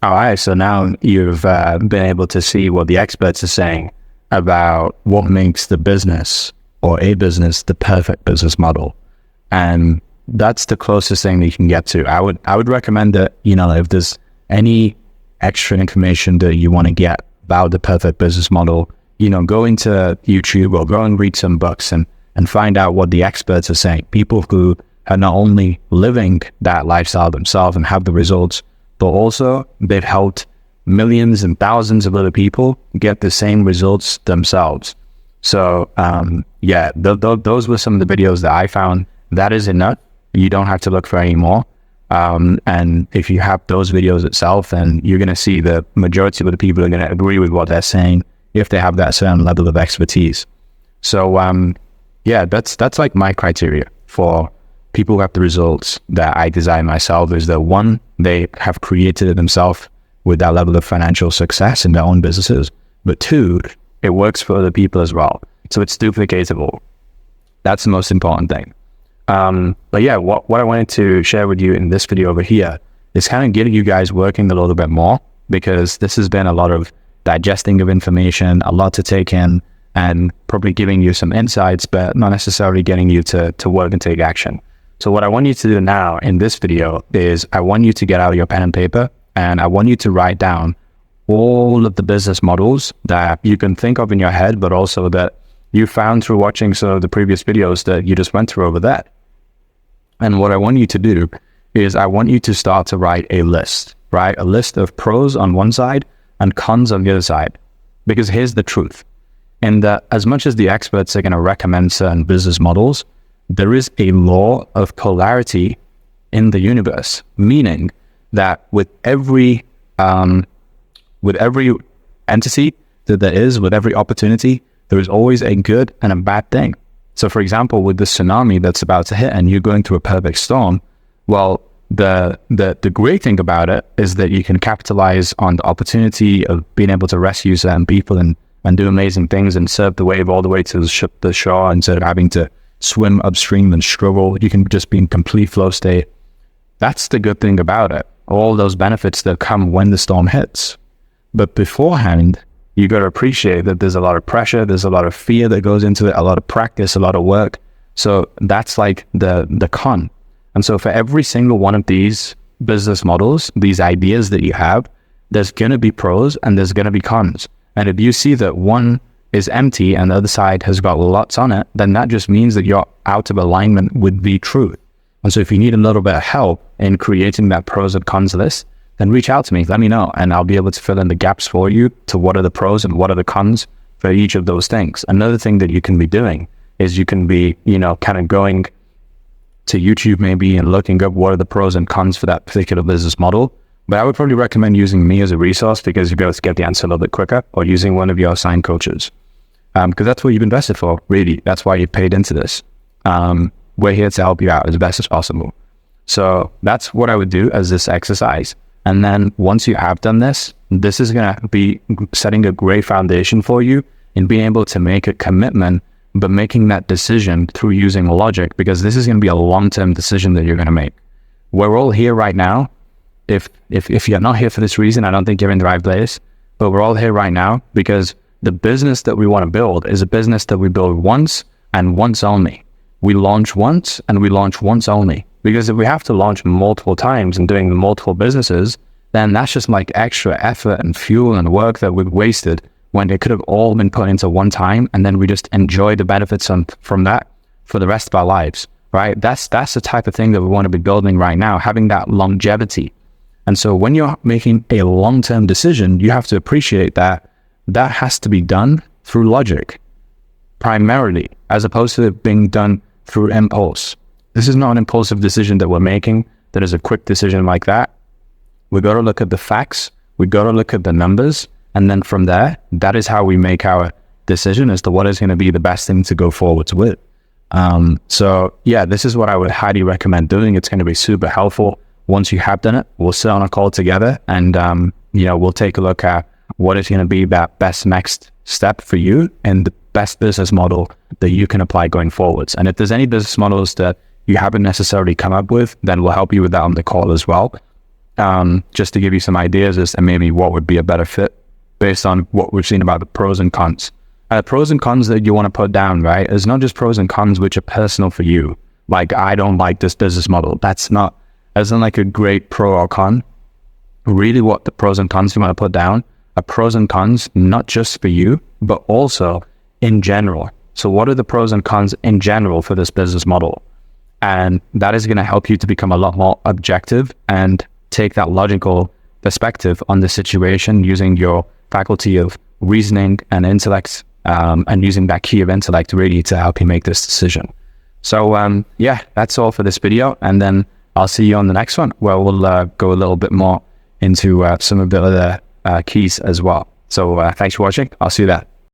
All right, so now you've been able to see what the experts are saying about what makes the business or a business the perfect business model. And that's the closest thing that you can get to. I would recommend that, if there's any extra information that you want to get about the perfect business model, go into YouTube or go and read some books and find out what the experts are saying. People who are not only living that lifestyle themselves and have the results, but also they've helped millions and thousands of other people get the same results themselves. So those were some of the videos that I found. That is enough. You don't have to look for any more. And if you have those videos itself, then you're going to see the majority of the people are going to agree with what they're saying if they have that certain level of expertise. So that's like my criteria for people who have the results that I design myself, is that one, they have created it themselves with that level of financial success in their own businesses. But two, it works for other people as well. So it's duplicatable. That's the most important thing. But yeah, what I wanted to share with you in this video over here is kind of getting you guys working a little bit more, because this has been a lot of digesting of information, a lot to take in, and probably giving you some insights, but not necessarily getting you to work and take action. So what I want you to do now in this video is I want you to get out your pen and paper, and I want you to write down all of the business models that you can think of in your head, but also that you found through watching some of the previous videos that you just went through over there. And what I want you to do is I want you to start to write a list, right? A list of pros on one side and cons on the other side. Because here's the truth. And that as much as the experts are going to recommend certain business models, there is a law of polarity in the universe, meaning that with every entity that there is, with every opportunity, there is always a good and a bad thing. So for example, with the tsunami that's about to hit and you're going through a perfect storm, well, the great thing about it is that you can capitalize on the opportunity of being able to rescue certain people and do amazing things and surf the wave all the way to the shore instead of having to swim upstream and struggle. You can just be in complete flow state. That's the good thing about it. All those benefits that come when the storm hits. But beforehand, you got to appreciate that there's a lot of pressure, there's a lot of fear that goes into it, a lot of practice, a lot of work. So that's like the con. And so for every single one of these business models, these ideas that you have, there's going to be pros and there's going to be cons. And if you see that one is empty and the other side has got lots on it, then that just means that you're out of alignment with the truth. And so if you need a little bit of help in creating that pros and cons list, then reach out to me, let me know, and I'll be able to fill in the gaps for you to what are the pros and what are the cons for each of those things. Another thing that you can be doing is you can be, kind of going to YouTube maybe and looking up what are the pros and cons for that particular business model. But I would probably recommend using me as a resource, because you'll be able to get the answer a little bit quicker, or using one of your assigned coaches. Because that's what you've invested for, really. That's why you paid into this. We're here to help you out as best as possible. So that's what I would do as this exercise. And then once you have done this, this is going to be setting a great foundation for you in being able to make a commitment, but making that decision through using logic, because this is going to be a long-term decision that you're going to make. We're all here right now. If you're not here for this reason, I don't think you're in the right place, but we're all here right now because the business that we want to build is a business that we build once and once only. We launch once and we launch once only. Because if we have to launch multiple times and doing multiple businesses, then that's just like extra effort and fuel and work that we've wasted when it could have all been put into one time, and then we just enjoy the benefits from that for the rest of our lives, right? That's the type of thing that we want to be building right now, having that longevity. And so when you're making a long-term decision, you have to appreciate that that has to be done through logic, primarily, as opposed to it being done through impulse. This is not an impulsive decision that we're making. That is a quick decision like that. We got to look at the facts. We got to look at the numbers. And then from there, that is how we make our decision as to what is going to be the best thing to go forwards with. So yeah, this is what I would highly recommend doing. It's going to be super helpful. Once you have done it, we'll sit on a call together and, we'll take a look at what is going to be that best next step for you and the best business model that you can apply going forwards. And if there's any business models that you haven't necessarily come up with, then we'll help you with that on the call as well. just to give you some ideas as to maybe what would be a better fit based on what we've seen about the pros and cons. Pros and cons that you want to put down, right? It's not just pros and cons which are personal for you. Like, I don't like this business model. That's not like a great pro or con. Really what the pros and cons you want to put down are pros and cons, not just for you, but also in general. So what are the pros and cons in general for this business model? And that is going to help you to become a lot more objective and take that logical perspective on the situation using your faculty of reasoning and intellect, and using that key of intellect really to help you make this decision. So yeah, that's all for this video. And then I'll see you on the next one where we'll go a little bit more into some of the other keys as well. So thanks for watching. I'll see you there.